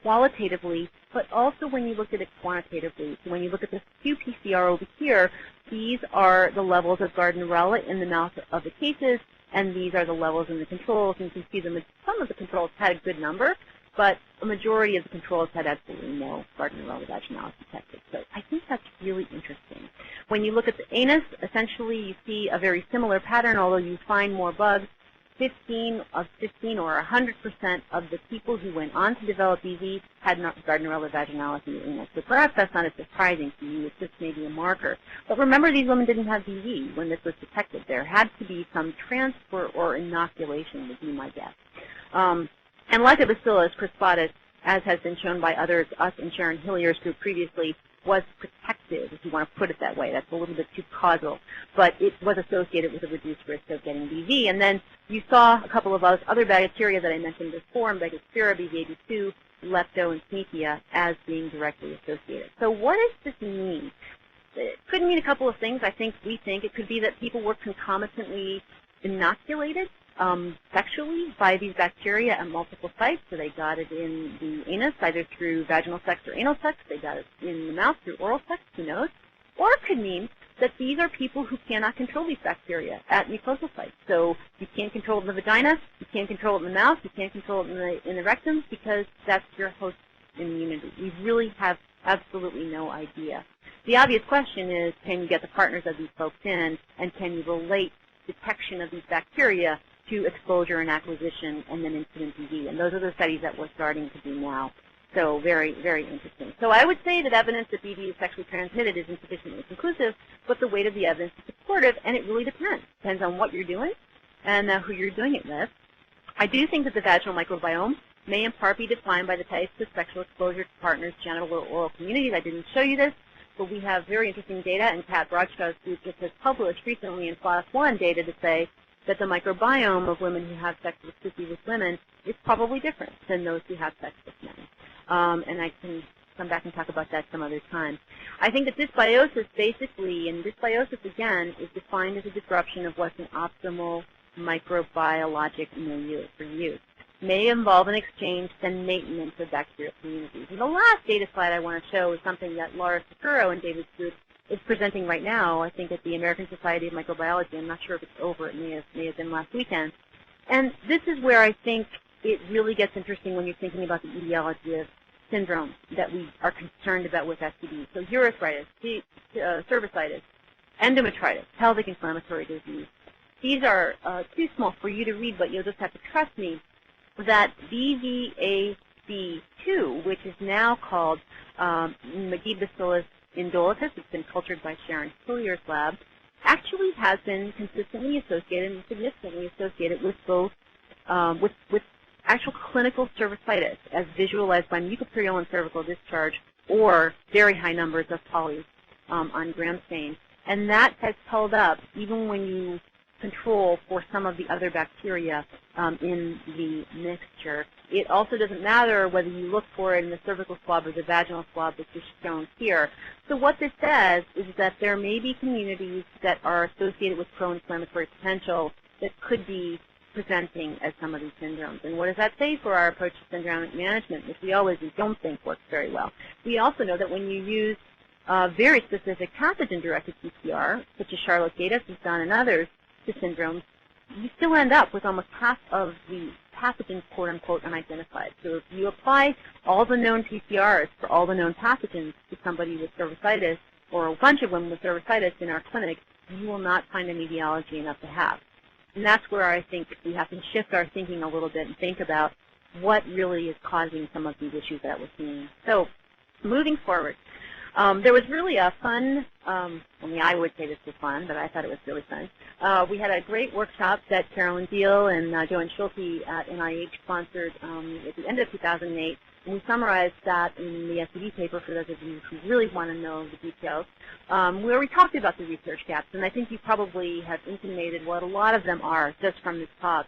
S3: qualitatively, but also when you looked at it quantitatively. So when you look at the qPCR over here, these are the levels of Gardnerella in the mouth of the cases, and these are the levels in the controls. And you can see them. Some of the controls had a good number, but a majority of the controls had absolutely no Gardnerella vaginalis detected. So I think that's really interesting. When you look at the anus, essentially you see a very similar pattern, although you find more bugs. 15 or 100% of the people who went on to develop BV had Gardnerella vaginalis in the anus. So perhaps that's not as surprising to you. It's just maybe a marker. But remember, these women didn't have BV when this was detected. There had to be some transfer or inoculation, would be my guess. And Lactobacillus crispatus, as has been shown by others, us and Sharon Hillier's group previously, was protected, if you want to put it that way. That's a little bit too causal. But it was associated with a reduced risk of getting BV. And then you saw a couple of other bacteria that I mentioned before, Bacteria BV82, Lepto, and Sneakia, as being directly associated. So what does this mean? It could mean a couple of things. We think it could be that people were concomitantly inoculated sexually by these bacteria at multiple sites. So they got it in the anus, either through vaginal sex or anal sex. They got it in the mouth through oral sex, who knows? Or it could mean that these are people who cannot control these bacteria at mucosal sites. So you can't control it in the vagina, you can't control it in the mouth, you can't control it in the rectum, because that's your host immunity. We really have absolutely no idea. The obvious question is, can you get the partners of these folks in, and can you relate detection of these bacteria to exposure and acquisition and then incident BV? And those are the studies that we're starting to do now. So very, very interesting. So I would say that evidence that BV is sexually transmitted is insufficiently conclusive, but the weight of the evidence is supportive, and it really depends. Depends on what you're doing and who you're doing it with. I do think that the vaginal microbiome may in part be defined by the types of sexual exposure to partners, genital or oral communities. I didn't show you this, but we have very interesting data, and Kat Brodshaw's group just has published recently in PLOS One data to say that the microbiome of women who have sex exclusively with women is probably different than those who have sex with men. And I can come back and talk about that some other time. I think that dysbiosis basically, and dysbiosis again, is defined as a disruption of what's an optimal microbiologic milieu for use. May involve an exchange, then maintenance of bacterial communities. And the last data slide I want to show is something that Laura Sakuro and David's group is presenting right now, I think at the American Society of Microbiology. I'm not sure if it's over. It may have been last weekend. And this is where I think it really gets interesting when you're thinking about the etiology of syndrome that we are concerned about with STDs. So urethritis, cervicitis, endometritis, pelvic inflammatory disease. These are too small for you to read, but you'll just have to trust me that BVAB2, which is now called Bacillus indolatus, it's been cultured by Sharon Hillier's lab, actually has been consistently associated and significantly associated with both with actual clinical cervicitis, as visualized by mucopurulent cervical discharge or very high numbers of polys on gram stain. And that has held up even when you control for some of the other bacteria in the mixture. It also doesn't matter whether you look for it in the cervical swab or the vaginal swab, which is shown here. So what this says is that there may be communities that are associated with pro-inflammatory potential that could be presenting as some of these syndromes. And what does that say for our approach to syndromic management, which we always don't think works very well? We also know that when you use very specific pathogen-directed PCR, such as Charlotte Gatus has done and others, to syndromes, you still end up with almost half of the pathogens, quote-unquote, unidentified. So if you apply all the known PCRs for all the known pathogens to somebody with cervicitis, or a bunch of them with cervicitis in our clinic, you will not find an etiology enough to have. And that's where I think we have to shift our thinking a little bit and think about what really is causing some of these issues that we're seeing. So moving forward, there was really a fun, I would say this was fun, but I thought it was really fun. We had a great workshop that Carolyn Deal and Joanne Schulte at NIH sponsored at the end of 2008. And we summarized that in the STD paper for those of you who really want to know the details, where we talked about the research gaps. And I think you probably have intimated what a lot of them are just from this talk.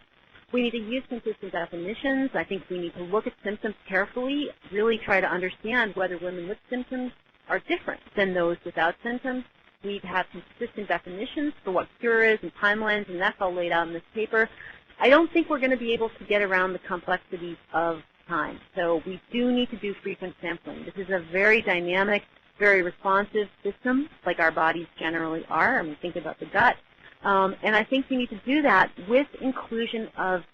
S3: We need to use consistent definitions. I think we need to look at symptoms carefully, really try to understand whether women with symptoms are different than those without symptoms. We need to have consistent definitions for what cure is and timelines, and that's all laid out in this paper. I don't think we're going to be able to get around the complexities of time. So we do need to do frequent sampling. This is a very dynamic, very responsive system, like our bodies generally are. I mean, think about the gut. And I think we need to do that with inclusion of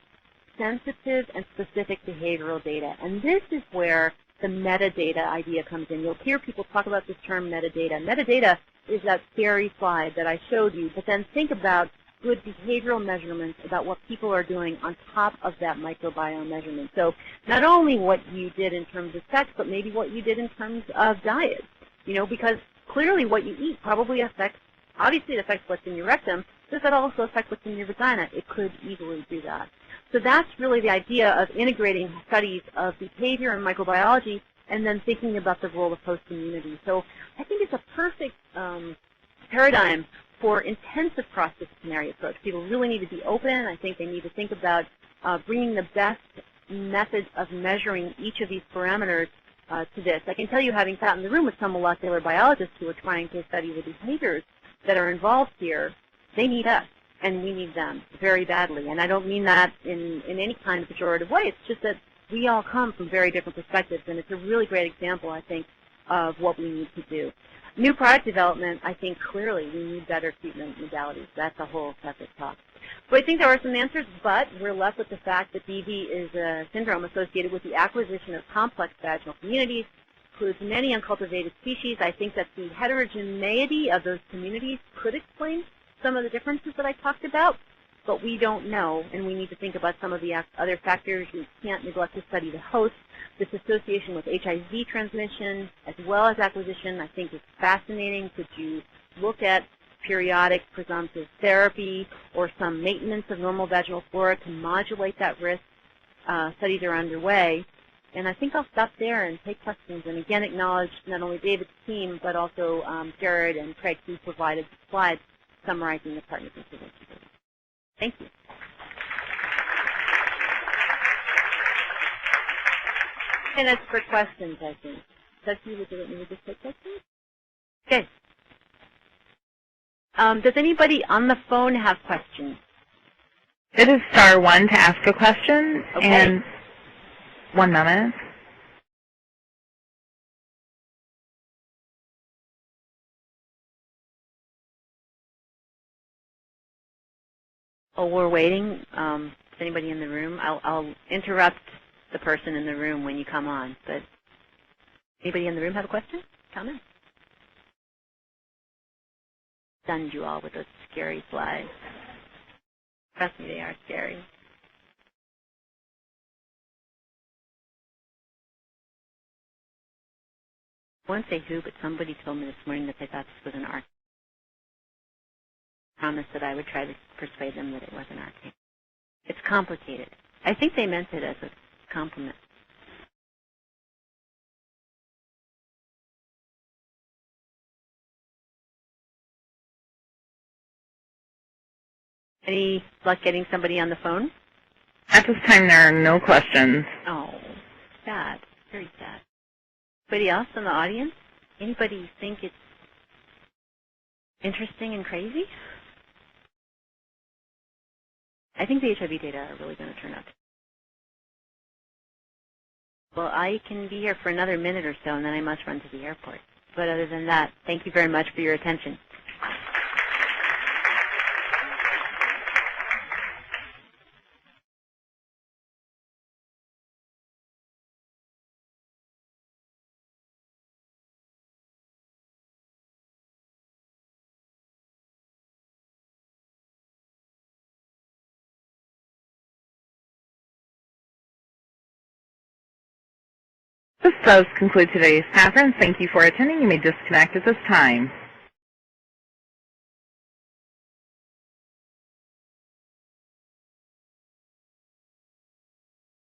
S3: sensitive and specific behavioral data. And this is where the metadata idea comes in. You'll hear people talk about this term metadata. Metadata is that scary slide that I showed you, but then think about good behavioral measurements about what people are doing on top of that microbiome measurement. So not only what you did in terms of sex, but maybe what you did in terms of diet. You know, because clearly what you eat probably affects, obviously it affects what's in your rectum. Does that also affect what's in your vagina? It could easily do that. So that's really the idea of integrating studies of behavior and microbiology and then thinking about the role of host immunity. So I think it's a perfect paradigm for intensive cross-disciplinary approach. People really need to be open. I think they need to think about bringing the best methods of measuring each of these parameters to this. I can tell you, having sat in the room with some molecular biologists who are trying to study the behaviors that are involved here, they need us, and we need them very badly. And I don't mean that in any kind of pejorative way. It's just that we all come from very different perspectives, and it's a really great example, I think, of what we need to do. New product development, I think clearly we need better treatment modalities. That's a whole separate talk. So I think there are some answers, but we're left with the fact that BV is a syndrome associated with the acquisition of complex vaginal communities, includes many uncultivated species. I think that the heterogeneity of those communities could explain some of the differences that I talked about, but we don't know, and we need to think about some of the other factors. We can't neglect to study the host. This association with HIV transmission as well as acquisition, I think, is fascinating. Could you look at periodic presumptive therapy or some maintenance of normal vaginal flora to modulate that risk? Studies are underway. And I think I'll stop there and take questions, and again acknowledge not only David's team, but also Jared and Craig, who provided the slides summarizing the partners intervention. Thank you. Minutes for questions, I think. Dusty, would you let me just take questions? Okay. Does anybody on the phone have questions?
S4: It is *1 to ask a question,
S3: Okay.
S4: And 1 moment.
S3: Oh, we're waiting. Is anybody in the room? I'll interrupt the person in the room when you come on. But anybody in the room have a question? Comment? Stunned you all with those scary slides. Trust me, they are scary. I won't say who, but somebody told me this morning that they thought this was an arcade. I promised that I would try to persuade them that it was an arcade. It's complicated. I think they meant it as a compliment. Any luck getting somebody on the phone?
S4: At this time, there are no questions.
S3: Oh, sad. Very sad. Anybody else in the audience? Anybody think it's interesting and crazy? I think the HIV data are really going to turn out. Well, I can be here for another minute or so, and then I must run to the airport. But other than that, thank you very much for your attention.
S4: This does conclude today's conference. Thank you for attending. You may disconnect at this time.